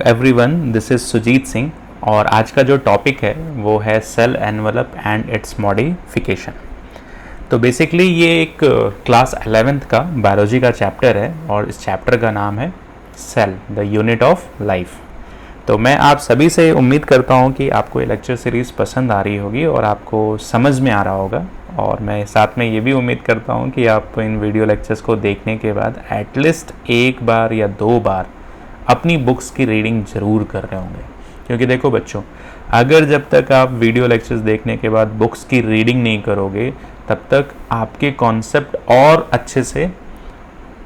Everyone, this is Sujeet Singh और आज का जो टॉपिक है वो है cell envelope and its modification. तो बेसिकली ये एक क्लास 11th का बायोलॉजी का चैप्टर है और इस चैप्टर का नाम है cell the unit of life. तो मैं आप सभी से उम्मीद करता हूँ कि आपको ये लेक्चर सीरीज़ पसंद आ रही होगी और आपको समझ में आ रहा होगा, और मैं साथ में ये भी उम्मीद करता हूँ कि आप इन वीडियो लेक्चर्स को देखने के बाद एटलीस्ट एक बार या दो बार अपनी बुक्स की रीडिंग ज़रूर कर रहे होंगे। क्योंकि देखो बच्चों, अगर जब तक आप वीडियो लेक्चर्स देखने के बाद बुक्स की रीडिंग नहीं करोगे तब तक आपके कॉन्सेप्ट और अच्छे से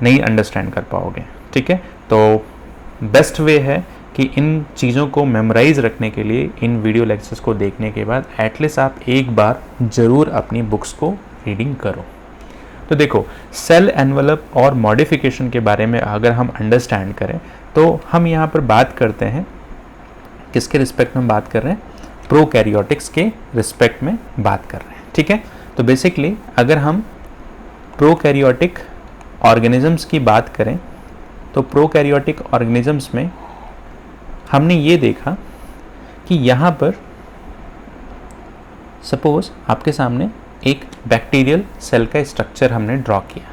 नहीं अंडरस्टैंड कर पाओगे। ठीक है, तो बेस्ट वे है कि इन चीज़ों को मेमोराइज रखने के लिए इन वीडियो लेक्चर्स को देखने के बाद एटलीस्ट आप एक बार ज़रूर अपनी बुक्स को रीडिंग करो। तो देखो, सेल एनवलप और मॉडिफिकेशन के बारे में अगर हम अंडरस्टैंड करें तो हम यहाँ पर बात करते हैं किसके रिस्पेक्ट में बात कर रहे हैं? प्रोकैरियोटिक्स के रिस्पेक्ट में बात कर रहे हैं। ठीक है, तो बेसिकली अगर हम प्रोकैरियोटिक ऑर्गेनिजम्स की बात करें तो प्रोकैरियोटिक ऑर्गेनिजम्स में हमने ये देखा कि यहाँ पर सपोज आपके सामने एक बैक्टीरियल सेल का स्ट्रक्चर हमने ड्रॉ किया।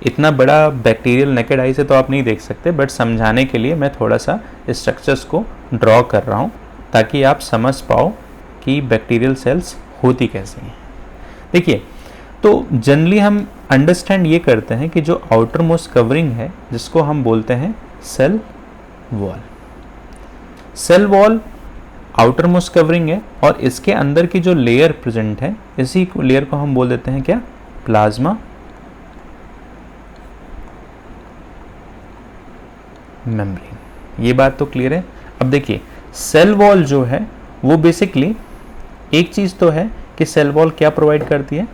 इतना बड़ा बैक्टीरियल नेकेड आई से तो आप नहीं देख सकते, बट समझाने के लिए मैं थोड़ा सा स्ट्रक्चर्स को ड्रॉ कर रहा हूँ ताकि आप समझ पाओ कि बैक्टीरियल सेल्स होती कैसे हैं। देखिए, तो जनरली हम अंडरस्टैंड ये करते हैं कि जो आउटर मोस्ट कवरिंग है जिसको हम बोलते हैं cell wall. Cell wall outermost covering है और इसके अंदर की जो लेयर प्रेजेंट है इसी लेयर को हम बोल देते हैं क्या? Plasma membrane. ये बात तो क्लियर है। अब देखिए, सेल वॉल जो है वो बेसिकली एक चीज़ तो है कि सेल वॉल क्या प्रोवाइड करती है,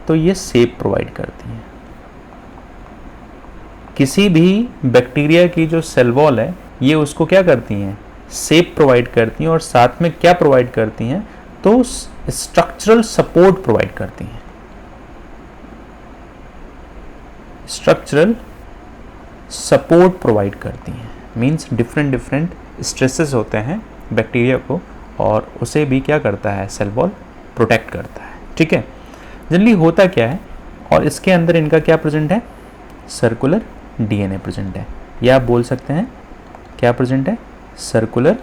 तो ये शेप प्रोवाइड करती है। किसी भी बैक्टीरिया की जो सेल वॉल है ये उसको क्या करती हैं? शेप प्रोवाइड करती हैं, और साथ में क्या प्रोवाइड करती हैं? तो स्ट्रक्चरल सपोर्ट प्रोवाइड करती हैं। स्ट्रक्चरल सपोर्ट प्रोवाइड करती हैं मींस डिफरेंट स्ट्रेसेस होते हैं बैक्टीरिया को, और उसे भी क्या करता है? सेल वॉल प्रोटेक्ट करता है। ठीक है, जनरली होता क्या है, और इसके अंदर इनका क्या प्रेजेंट है? सर्कुलर डीएनए प्रेजेंट है, या आप बोल सकते हैं क्या प्रेजेंट है? Circular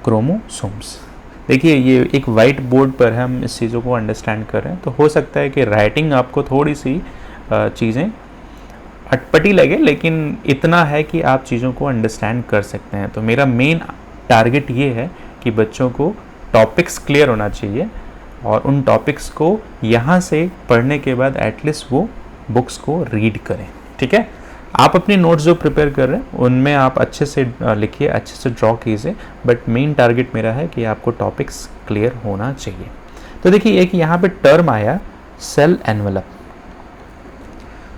chromosomes. देखिए, ये एक वाइट बोर्ड पर हम इस चीज़ों को अंडरस्टैंड कर रहे हैं, तो हो सकता है कि राइटिंग आपको थोड़ी सी चीज़ें अटपटी लगे, लेकिन इतना है कि आप चीज़ों को अंडरस्टैंड कर सकते हैं। तो मेरा मेन टारगेट ये है कि बच्चों को टॉपिक्स क्लियर होना चाहिए, और उन टॉपिक्स को यहाँ से पढ़ने के बाद एटलीस्ट वो बुक्स को रीड करें। ठीक है, आप अपनी नोट्स जो प्रिपेयर कर रहे हैं उनमें आप अच्छे से लिखिए, अच्छे से ड्रॉ कीजिए, बट मेन टारगेट मेरा है कि आपको टॉपिक्स क्लियर होना चाहिए। तो देखिए, एक यहाँ पे टर्म आया सेल एनवलप।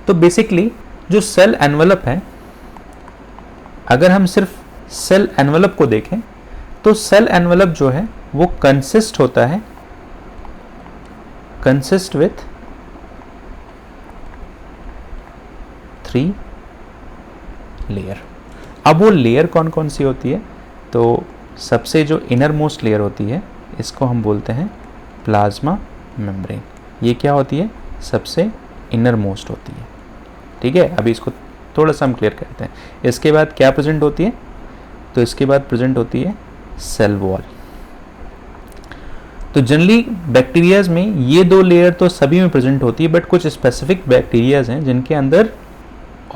तो बेसिकली जो सेल एनवलप है, अगर हम सिर्फ सेल एनवलप को देखें तो सेल एनवलप जो है वो कंसिस्ट होता है, कंसिस्ट विथ 3 लेयर। अब वो लेयर कौन कौन सी होती है? तो सबसे जो इनर मोस्ट लेयर होती है इसको हम बोलते हैं प्लाज्मा मेम्ब्रेन। ये क्या होती है? सबसे इनर मोस्ट होती है। ठीक है, अभी इसको थोड़ा सा हम क्लियर करते हैं। इसके बाद क्या प्रेजेंट होती है? तो इसके बाद प्रेजेंट होती है सेल वॉल। तो जनरली बैक्टीरियाज में ये दो लेयर तो सभी में प्रेजेंट होती है, बट कुछ स्पेसिफिक बैक्टीरियाज हैं जिनके अंदर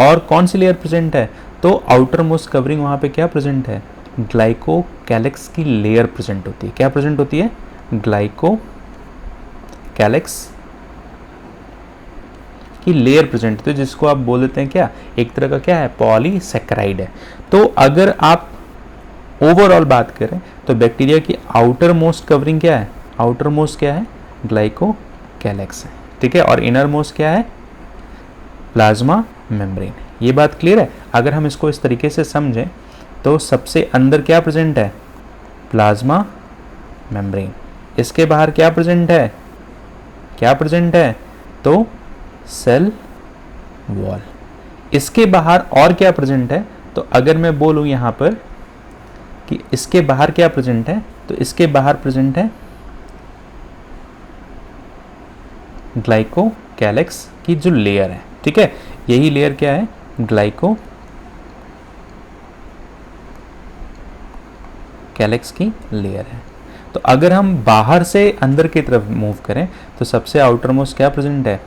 और कौन सी लेयर प्रेजेंट है? तो आउटर मोस्ट कवरिंग वहाँ पे क्या प्रेजेंट है? ग्लाइकोकैलिक्स की लेयर प्रेजेंट होती है। क्या प्रेजेंट होती है? ग्लाइकोकैलिक्स की लेयर प्रेजेंट होती है, जिसको आप बोल देते हैं क्या? एक तरह का क्या है? पॉलीसैकेराइड है। तो अगर आप ओवरऑल बात करें तो बैक्टीरिया की आउटर मोस्ट कवरिंग क्या है? आउटर मोस्ट क्या है? ग्लाइकोकैलिक्स है। ठीक है, और इनर मोस्ट क्या है? Plasma membrane. ये बात क्लियर है? अगर हम इसको इस तरीके से समझें तो सबसे अंदर क्या प्रेजेंट है? Plasma membrane. इसके बाहर क्या प्रेजेंट है? क्या प्रेजेंट है? तो सेल वॉल। इसके बाहर और क्या प्रेजेंट है? तो अगर मैं बोलूँ यहाँ पर कि इसके बाहर क्या प्रेजेंट है, तो इसके बाहर प्रेजेंट है ग्लाइकोकैलिक्स की जो लेयर है, ठीक है, यही लेयर क्या है, ग्लाइकोकैलिक्स की लेयर है। तो अगर हम बाहर से अंदर की तरफ मूव करें तो सबसे आउटर मोस्ट क्या प्रेजेंट है,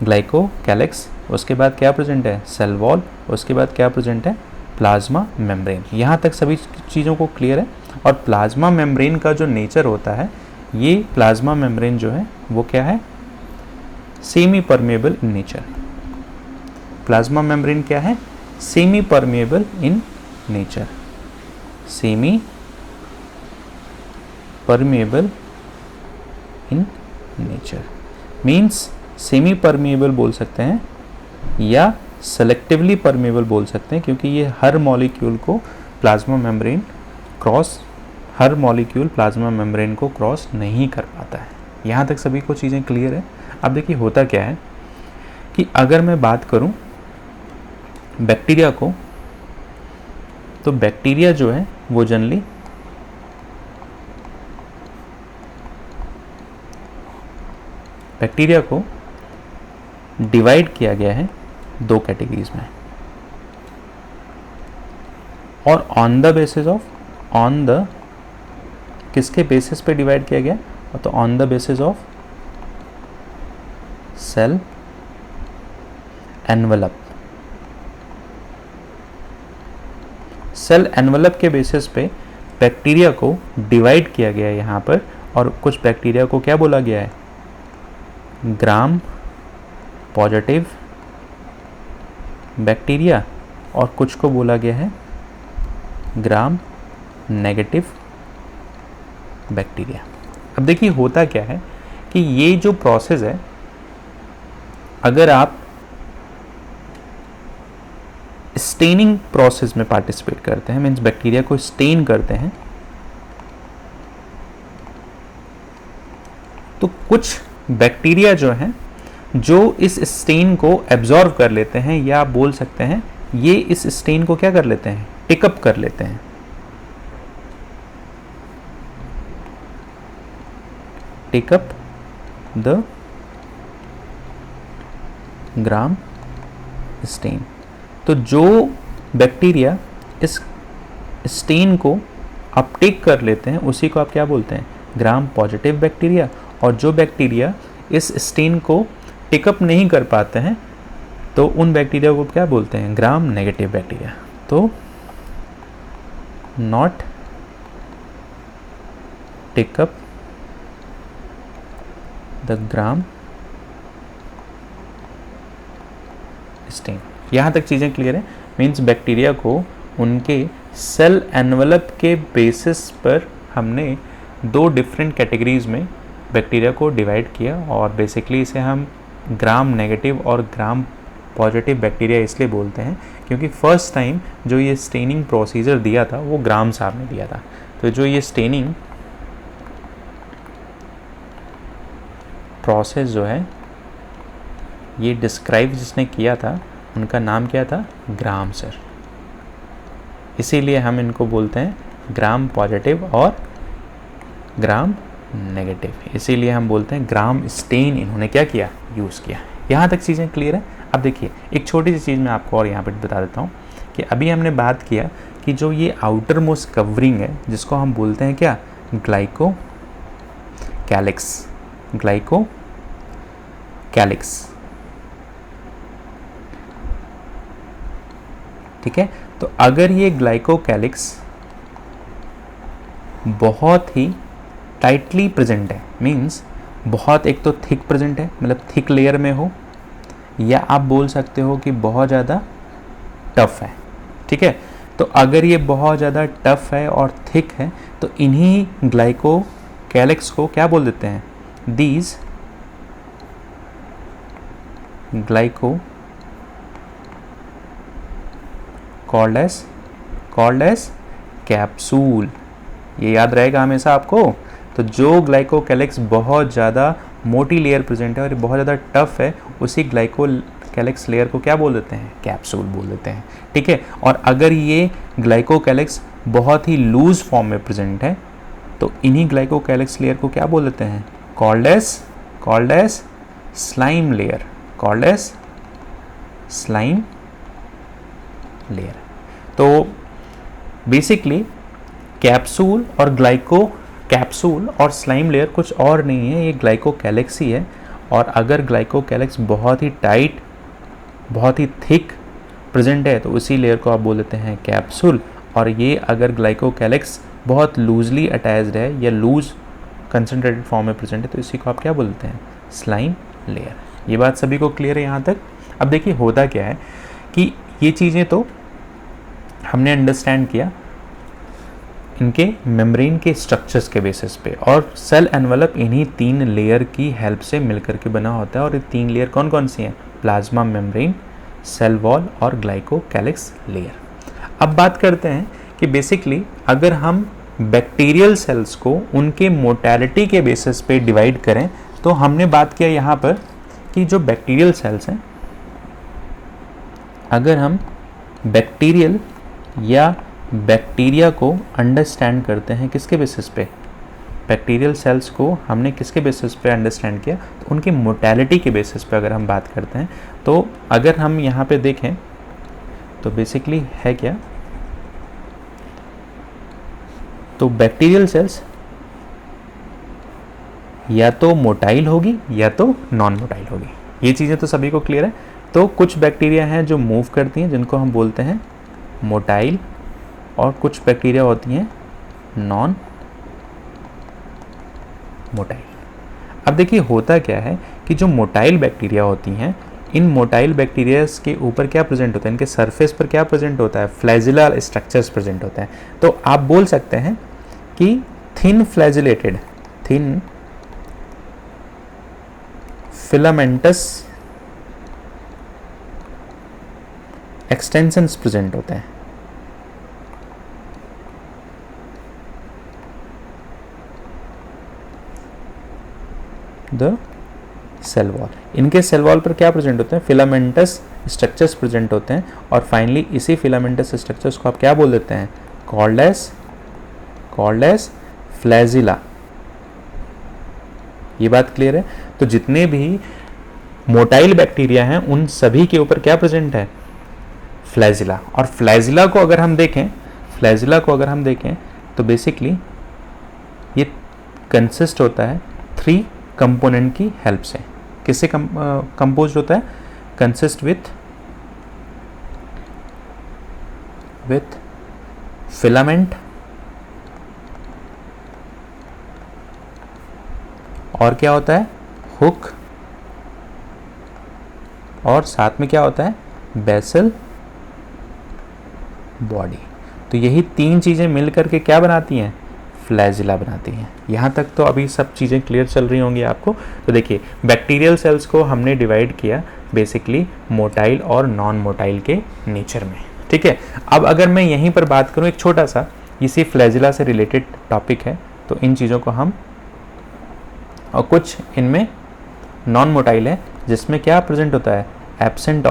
ग्लाइकोकैलिक्स, उसके बाद क्या प्रेजेंट है, सेल वॉल, उसके बाद क्या प्रेजेंट है, प्लाज्मा मेम्ब्रेन। यहाँ तक सभी चीज़ों को क्लियर है। और प्लाज्मा मेम्ब्रेन का जो नेचर होता है, ये प्लाज्मा मेम्ब्रेन जो है वो क्या है, semi permeable in nature. Plasma membrane क्या है, semi permeable in nature, semi permeable in nature means semi permeable बोल सकते हैं या सेलेक्टिवली परमेबल बोल सकते हैं, क्योंकि ये हर मॉलिक्यूल को प्लाज्मा मेम्ब्रेन को क्रॉस नहीं कर पाता है। यहाँ तक सभी को चीज़ें क्लियर है। अब देखिए होता क्या है कि अगर मैं बात करूँ बैक्टीरिया को, तो बैक्टीरिया जो है वो जनरली बैक्टीरिया को डिवाइड किया गया है दो कैटेगरीज में, और किसके बेसिस पे डिवाइड किया गया, तो on the basis of cell envelope. Cell envelope के बेसिस पे बैक्टीरिया को डिवाइड किया गया है यहाँ पर, और कुछ बैक्टीरिया को क्या बोला गया है, ग्राम पॉजिटिव बैक्टीरिया, और कुछ को बोला गया है ग्राम नेगेटिव बैक्टीरिया। अब देखिए होता क्या है कि ये जो प्रोसेस है, अगर आप स्टेनिंग प्रोसेस में पार्टिसिपेट करते हैं, मीन्स बैक्टीरिया को स्टेन करते हैं, तो कुछ बैक्टीरिया जो हैं जो इस स्टेन को एब्जॉर्व कर लेते हैं, या आप बोल सकते हैं ये इस स्टेन को क्या कर लेते हैं, टिकअप कर लेते हैं। टिकअप द ग्राम स्टेन। तो जो बैक्टीरिया इस स्टेन को अपटेक कर लेते हैं उसी को आप क्या बोलते हैं, ग्राम पॉजिटिव बैक्टीरिया। और जो बैक्टीरिया इस स्टेन को टिकअप नहीं कर पाते हैं तो उन बैक्टीरिया को क्या बोलते हैं, ग्राम नेगेटिव बैक्टीरिया। तो नॉट टिकअप द ग्राम स्टेन। यहाँ तक चीज़ें क्लियर है। मीन्स बैक्टीरिया को उनके सेल एनवलप के बेसिस पर हमने दो डिफरेंट कैटेगरीज में बैक्टीरिया को डिवाइड किया, और बेसिकली इसे हम ग्राम नेगेटिव और ग्राम पॉजिटिव बैक्टीरिया इसलिए बोलते हैं क्योंकि फर्स्ट टाइम जो ये स्टेनिंग प्रोसीजर दिया था वो ग्राम साहब ने दिया था। तो जो ये स्टेनिंग प्रोसेस जो है ये डिस्क्राइब जिसने किया था उनका नाम क्या था, ग्राम सर। इसीलिए हम इनको बोलते हैं ग्राम पॉजिटिव और ग्राम नेगेटिव, इसीलिए हम बोलते हैं ग्राम स्टेन इन्होंने क्या किया, यूज़ किया। यहाँ तक चीज़ें क्लियर है। अब देखिए एक छोटी सी चीज़ मैं आपको और यहाँ पे बता देता हूँ कि अभी हमने बात किया कि जो ये आउटर मोस्ट कवरिंग है जिसको हम बोलते हैं क्या, ग्लाइकोकैलिक्स, ठीक है। तो अगर ये ग्लाइकोकैलिक्स बहुत ही टाइटली प्रेजेंट है, मींस बहुत एक तो थिक प्रेजेंट है, मतलब थिक लेयर में हो, या आप बोल सकते हो कि बहुत ज़्यादा टफ है, ठीक है। तो अगर ये बहुत ज़्यादा टफ है और थिक है तो इन्हीं ग्लाइकोकैलिक्स को क्या बोल देते हैं, these glyco called as capsule. ये याद रहेगा हमेशा आपको। तो जो ग्लाइकोकैलिक्स बहुत ज़्यादा मोटी लेयर प्रेजेंट है और बहुत ज़्यादा टफ है उसी ग्लाइकोकैलिक्स लेयर को क्या बोल देते हैं? कैप्सूल बोल देते हैं, ठीक है। और अगर ये ग्लाइकोकैलिक्स बहुत ही लूज फॉर्म में प्रेजेंट है तो इन्हीं ग्लाइकोकैलिक्स लेयर को क्या बोल देते हैं? Called as slime layer, called as slime layer. तो बेसिकली कैप्सूल और स्लाइम लेयर कुछ और नहीं है, ये ग्लाइकोकैलिक्स ही है। और अगर ग्लाइकोकैलिक्स बहुत ही टाइट, बहुत ही थिक प्रेजेंट है तो उसी लेयर को आप बोल देते हैं कैप्सूल। और ये अगर ग्लाइकोकैलिक्स बहुत लूजली अटैच्ड है या लूज कंसनट्रेटेड फॉर्म में प्रेजेंट है तो इसी को आप क्या बोलते हैं? Slime layer. ये बात सभी को क्लियर है यहाँ तक? अब देखिए होता क्या है कि ये चीज़ें तो हमने अंडरस्टैंड किया इनके मेम्ब्रेन के स्ट्रक्चर्स के बेसिस पे, और सेल एनवलप इन्हीं 3 लेयर की हेल्प से मिलकर के बना होता है। और ये 3 लेयर कौन कौन सी हैं? प्लाज्मा मेम्ब्रेन, सेल वॉल और ग्लाइकोकैलिक्स लेयर। अब बात करते हैं कि बेसिकली अगर हम बैक्टीरियल सेल्स को उनके मोटालिटी के बेसिस पे डिवाइड करें तो हमने बात किया यहाँ पर कि जो बैक्टीरियल सेल्स हैं, अगर हम बैक्टीरियल या बैक्टीरिया को अंडरस्टैंड करते हैं किसके बेसिस पे? बैक्टीरियल सेल्स को हमने किसके बेसिस पे अंडरस्टैंड किया? तो उनकी मोटालिटी के बेसिस पे अगर हम बात करते हैं तो अगर हम यहाँ पे देखें तो बेसिकली है क्या? तो बैक्टीरियल सेल्स या तो मोटाइल होगी या तो नॉन मोटाइल होगी। ये चीज़ें तो सभी को क्लियर है। तो कुछ बैक्टीरिया हैं जो मूव करती हैं जिनको हम बोलते हैं मोटाइल, और कुछ बैक्टीरिया होती हैं नॉन मोटाइल। अब देखिए होता क्या है कि जो मोटाइल बैक्टीरिया होती हैं, इन मोटाइल बैक्टीरियाज के ऊपर क्या प्रेजेंट होता है? इनके सरफेस पर क्या प्रेजेंट होता है? फ्लैजिलर स्ट्रक्चर्स प्रेजेंट होते हैं। तो आप बोल सकते हैं कि थिन फिलामेंटस एक्सटेंशंस प्रेजेंट होते हैं। द सेल वॉल, इनके सेल वॉल पर क्या प्रेजेंट होते हैं? फिलामेंटस स्ट्रक्चर्स प्रेजेंट होते हैं। और फाइनली इसी फिलामेंटस स्ट्रक्चर्स को आप क्या बोल देते हैं? Called as flagella. ये बात क्लियर है? तो जितने भी मोटाइल बैक्टीरिया हैं उन सभी के ऊपर क्या प्रेजेंट है? फ्लैजिला। और फ्लैजिला को अगर हम देखें तो बेसिकली ये कंसिस्ट होता है 3 कंपोनेंट की हेल्प से। किससे कंपोज होता है? कंसिस्ट विथ फिलामेंट, और क्या होता है? हुक, और साथ में क्या होता है? Basal body. तो यही 3 चीज़ें मिलकर के क्या बनाती हैं? फ्लैजिला बनाती हैं। यहाँ तक तो अभी सब चीज़ें क्लियर चल रही होंगी आपको। तो देखिए बैक्टीरियल सेल्स को हमने डिवाइड किया बेसिकली मोटाइल और नॉन मोटाइल के नेचर में, ठीक है। अब अगर मैं यहीं पर बात करूँ, एक छोटा सा इसी फ्लैजिला से रिलेटेड टॉपिक है, तो इन चीज़ों को हम, और कुछ इनमें नॉन मोटाइल है जिसमें क्या प्रेजेंट होता है? एब्सेंस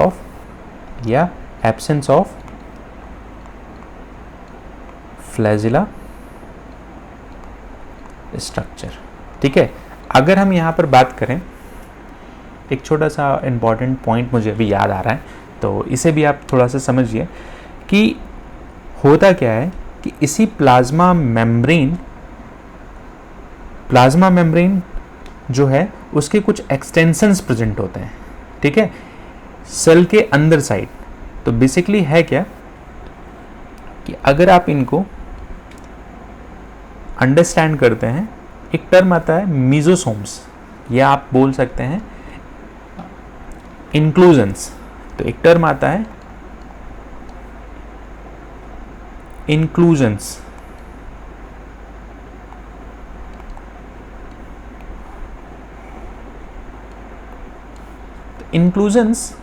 ऑफ फ्लैजिला स्ट्रक्चर, ठीक है। अगर हम यहाँ पर बात करें, एक छोटा सा इम्पॉर्टेंट पॉइंट मुझे अभी याद आ रहा है, तो इसे भी आप थोड़ा सा समझिए कि होता क्या है कि इसी प्लाज्मा मेम्ब्रेन जो है उसके कुछ एक्सटेंशंस प्रेजेंट होते हैं, ठीक है, सेल के अंदर साइड। तो बेसिकली है क्या कि अगर आप इनको अंडरस्टैंड करते हैं, एक टर्म आता है मीजोसोम्स, या आप बोल सकते हैं इंक्लूजन्स। तो एक टर्म आता है इंक्लूजन्स। इंक्लूजन्स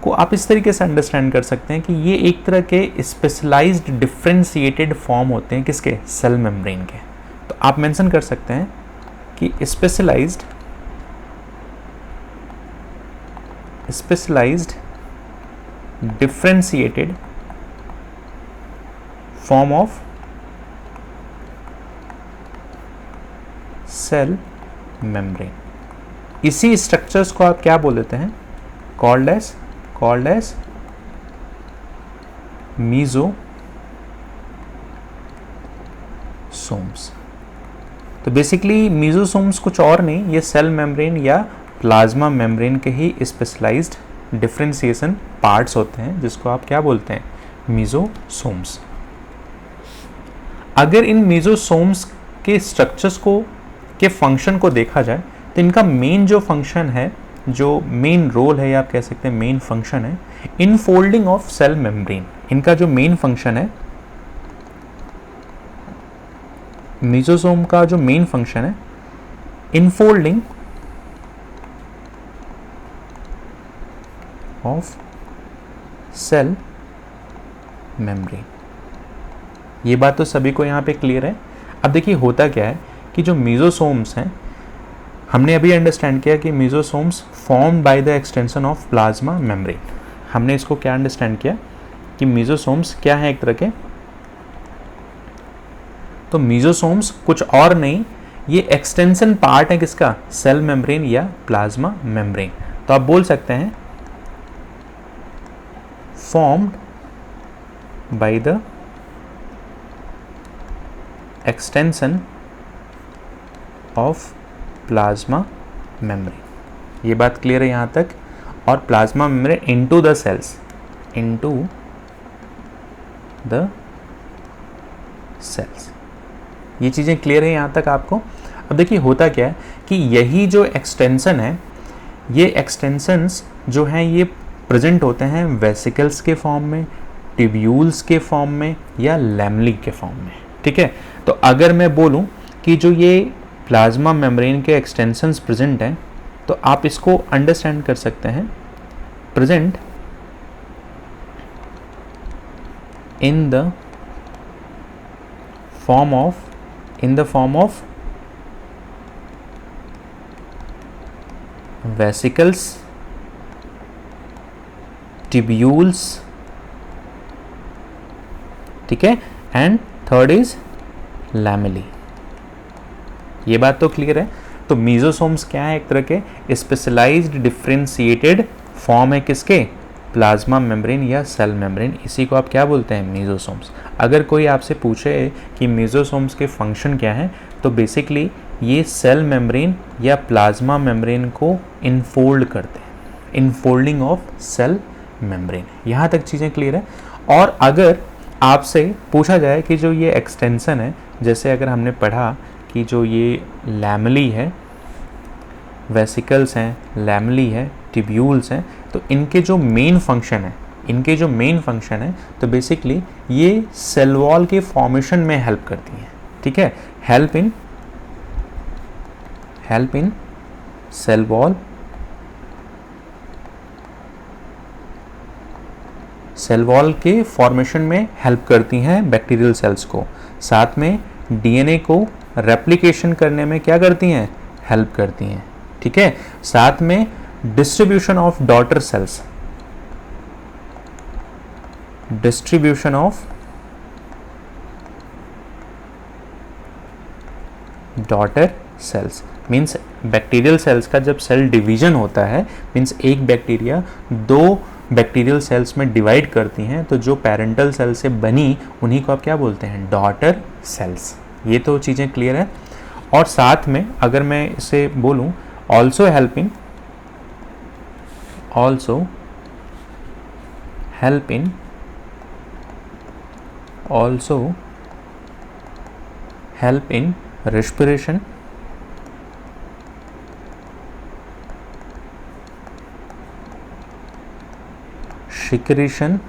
को आप इस तरीके से अंडरस्टैंड कर सकते हैं कि ये एक तरह के स्पेशलाइज्ड डिफ्रेंशिएटेड फॉर्म होते हैं किसके? सेल मेम्ब्रेन के। तो आप मेंशन कर सकते हैं कि specialized specialized differentiated form of cell membrane. इसी स्ट्रक्चर्स को आप क्या बोल देते हैं? Called as mesosomes. तो बेसिकली मीजोसोम्स कुछ और नहीं, ये सेल मेम्ब्रेन या प्लाज्मा मेम्ब्रेन के ही स्पेशलाइज्ड डिफरेंशिएशन पार्ट्स होते हैं, जिसको आप क्या बोलते हैं? मीजोसोम्स। अगर इन मीजोसोम्स के स्ट्रक्चर्स को के फंक्शन को देखा जाए तो इनका मेन जो फंक्शन है, जो मेन रोल है या आप कह सकते हैं मेन फंक्शन है, इनफोल्डिंग ऑफ सेल मेम्ब्रेन। इनका जो मेन फंक्शन है, मीजोसोम का जो मेन फंक्शन है, इनफोल्डिंग ऑफ सेल मेम्ब्रेन। ये बात तो सभी को यहाँ पे क्लियर है। अब देखिए होता क्या है कि जो मीजोसोम्स हैं, हमने अभी अंडरस्टैंड किया कि mesosomes formed by the extension of plasma membrane. हमने इसको क्या अंडरस्टैंड किया कि मीजोसोम्स क्या है एक तरह के, तो मीजोसोम्स कुछ और नहीं, ये एक्सटेंशन पार्ट है किसका? सेल मेम्ब्रेन या प्लाज्मा मेम्ब्रेन। तो आप बोल सकते हैं formed by the extension of plasma membrane. ये बात क्लियर है यहाँ तक। और plasma membrane into the cells, into the cells. ये चीज़ें क्लियर है यहाँ तक आपको। अब देखिए होता क्या है कि यही जो एक्सटेंशन है, ये एक्सटेंशंस जो हैं ये प्रेजेंट होते हैं वेसिकल्स के फॉर्म में, ट्यूब्यूल्स के फॉर्म में या लैमेली के फॉर्म में। ठीक है, तो अगर मैं बोलूँ कि जो ये प्लाज्मा मेम्ब्रेन के एक्सटेंशंस प्रेजेंट हैं, तो आप इसको अंडरस्टैंड कर सकते हैं present in the form of vesicles, tubules, ठीक है, एंड थर्ड इज लैमेली। ये बात तो क्लियर है। तो मीजोसोम्स क्या है? एक तरह के स्पेशलाइज्ड डिफरेंशिएटेड फॉर्म है किसके? प्लाज्मा मेम्ब्रेन या सेल मेम्ब्रेन। इसी को आप क्या बोलते हैं? मीजोसोम्स। अगर कोई आपसे पूछे कि मीजोसोम्स के फंक्शन क्या है, तो बेसिकली ये सेल मेम्ब्रेन या प्लाज्मा मेम्ब्रेन को इनफोल्ड करते हैं, इनफोल्डिंग ऑफ सेल मेम्ब्रेन। यहाँ तक चीज़ें क्लियर है। और अगर आपसे पूछा जाए कि जो ये एक्सटेंशन है, जैसे अगर हमने पढ़ा कि जो ये लैमेली है, वेसिकल्स हैं, लैमेली है, ट्यूब्यूल्स हैं, तो इनके जो मेन फंक्शन है, तो बेसिकली ये सेल वॉल के फॉर्मेशन में हेल्प करती हैं। ठीक है, help in cell wall, cell wall के फॉर्मेशन में हेल्प करती हैं बैक्टीरियल सेल्स को। साथ में डीएनए को रेप्लिकेशन करने में क्या करती हैं? हेल्प करती हैं। ठीक है, साथ में distribution of daughter cells, distribution of daughter cells means bacterial cells का जब सेल डिवीजन होता है, मीन्स एक बैक्टीरिया दो बैक्टीरियल सेल्स में डिवाइड करती हैं, तो जो पेरेंटल सेल से बनी उन्हीं को आप क्या बोलते हैं? Daughter cells. ये तो चीज़ें क्लियर है। और साथ में अगर मैं इसे बोलूं also help in respiration, secretion.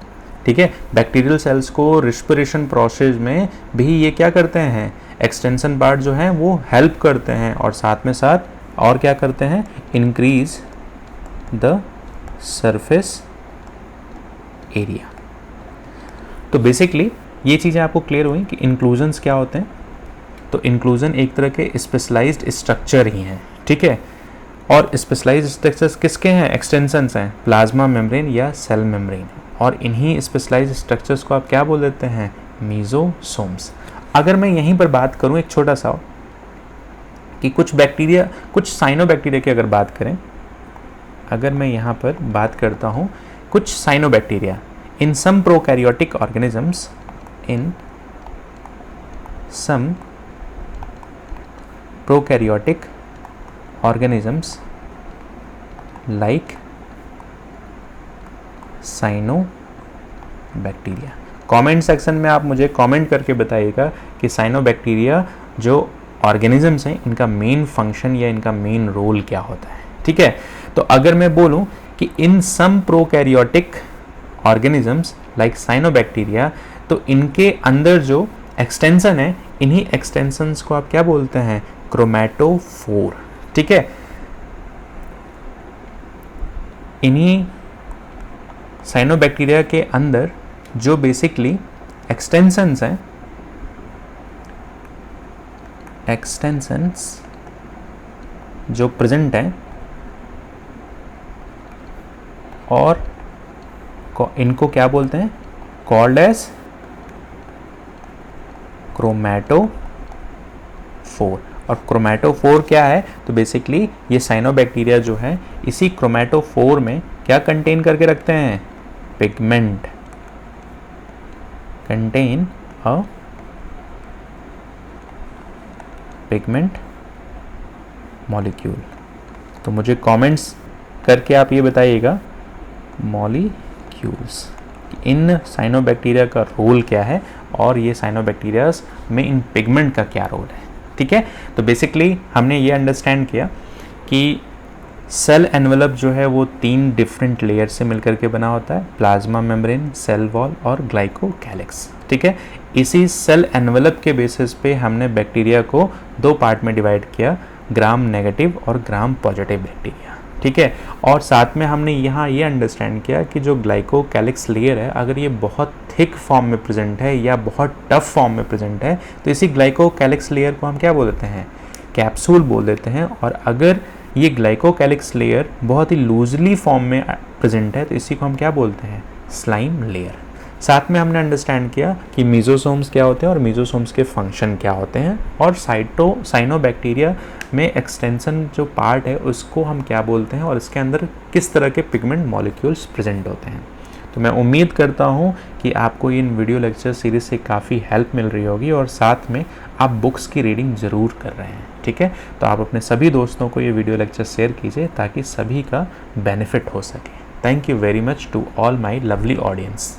ठीक है, बैक्टीरियल सेल्स को रिस्पिरेशन प्रोसेस में भी ये क्या करते हैं? एक्सटेंशन पार्ट जो है वो हेल्प करते हैं। और साथ में साथ और क्या करते हैं? Increase the surface area. तो बेसिकली ये चीज़ें आपको क्लियर हुई कि इंक्लूजन्स क्या होते हैं। तो इंक्लूजन एक तरह के स्पेशलाइज्ड स्ट्रक्चर ही हैं। ठीक है, और स्पेशलाइज्ड स्ट्रक्चर्स किसके हैं, एक्सटेंशंस हैं, प्लाज्मा मेम्ब्रेन या सेल मेम्ब्रेन, और इन्हीं स्पेशलाइज्ड स्ट्रक्चर्स को आप क्या बोल देते हैं, मीजोसोम्स। अगर मैं यहीं पर बात करूं एक छोटा सा कि कुछ बैक्टीरिया, कुछ साइनोबैक्टीरिया की अगर बात करें, अगर मैं यहाँ पर बात करता हूँ कुछ cyanobacteria, in some prokaryotic organisms, in some prokaryotic organisms like cyanobacteria. Comment section में आप मुझे कमेंट करके बताइएगा कि साइनोबैक्टीरिया जो ऑर्गेनिजम्स हैं इनका मेन फंक्शन या इनका मेन रोल क्या होता है। ठीक है, तो अगर मैं बोलूं कि इन some prokaryotic organisms like cyanobacteria, तो इनके अंदर जो एक्सटेंशन है, इन्हीं एक्सटेंशंस को आप क्या बोलते हैं, क्रोमैटोफोर। ठीक है, इन्हीं साइनोबैक्टीरिया के अंदर जो बेसिकली एक्सटेंशंस हैं, एक्सटेंशंस जो प्रेजेंट हैं और इनको क्या बोलते हैं, कॉल्ड एज क्रोमैटोफोर। और क्रोमैटोफोर क्या है, तो बेसिकली ये साइनोबैक्टीरिया जो है इसी क्रोमैटोफोर में क्या कंटेन करके रखते हैं, pigment, contain a pigment molecule. तो मुझे कमेंट्स करके आप ये बताइएगा मॉलिक्यूल्स, इन साइनोबैक्टीरिया का रोल क्या है और ये साइनोबैक्टीरियाज में इन पिगमेंट का क्या रोल है। ठीक है, तो बेसिकली हमने ये अंडरस्टैंड किया कि सेल एनवेलप जो है वो 3 डिफरेंट लेयर से मिलकर के बना होता है, प्लाज्मा मेम्ब्रेन, सेल वॉल और ग्लाइकोकैलिक्स। ठीक है, इसी सेल एनवेलप के बेसिस पे हमने बैक्टीरिया को 2 पार्ट में डिवाइड किया, ग्राम नेगेटिव और ग्राम पॉजिटिव बैक्टीरिया। ठीक है, और साथ में हमने यहाँ ये अंडरस्टैंड किया कि जो ग्लाइकोकैलिक्स लेयर है, अगर ये बहुत थिक फॉर्म में प्रेजेंट है या बहुत टफ फॉर्म में प्रेजेंट है, तो इसी ग्लाइकोकैलिक्स लेयर को हम क्या बोल देते हैं, कैप्सूल बोल देते हैं। और अगर ये ग्लाइकोकैलिक्स लेयर बहुत ही लूजली फॉर्म में प्रेजेंट है, तो इसी को हम क्या बोलते हैं, स्लाइम लेयर। साथ में हमने अंडरस्टैंड किया कि मीजोसोम्स क्या होते हैं और मीजोसोम्स के फंक्शन क्या होते हैं, और साइनोबैक्टीरिया में एक्सटेंशन जो पार्ट है उसको हम क्या बोलते हैं, और इसके अंदर किस तरह के पिगमेंट मॉलिक्यूल्स प्रेजेंट होते हैं। तो मैं उम्मीद करता हूँ कि आपको इन वीडियो लेक्चर सीरीज से काफ़ी हेल्प मिल रही होगी और साथ में आप बुक्स की रीडिंग ज़रूर कर रहे हैं। ठीक है, तो आप अपने सभी दोस्तों को ये वीडियो लेक्चर शेयर कीजिए ताकि सभी का बेनिफिट हो सके। Thank you very much to all my lovely audience.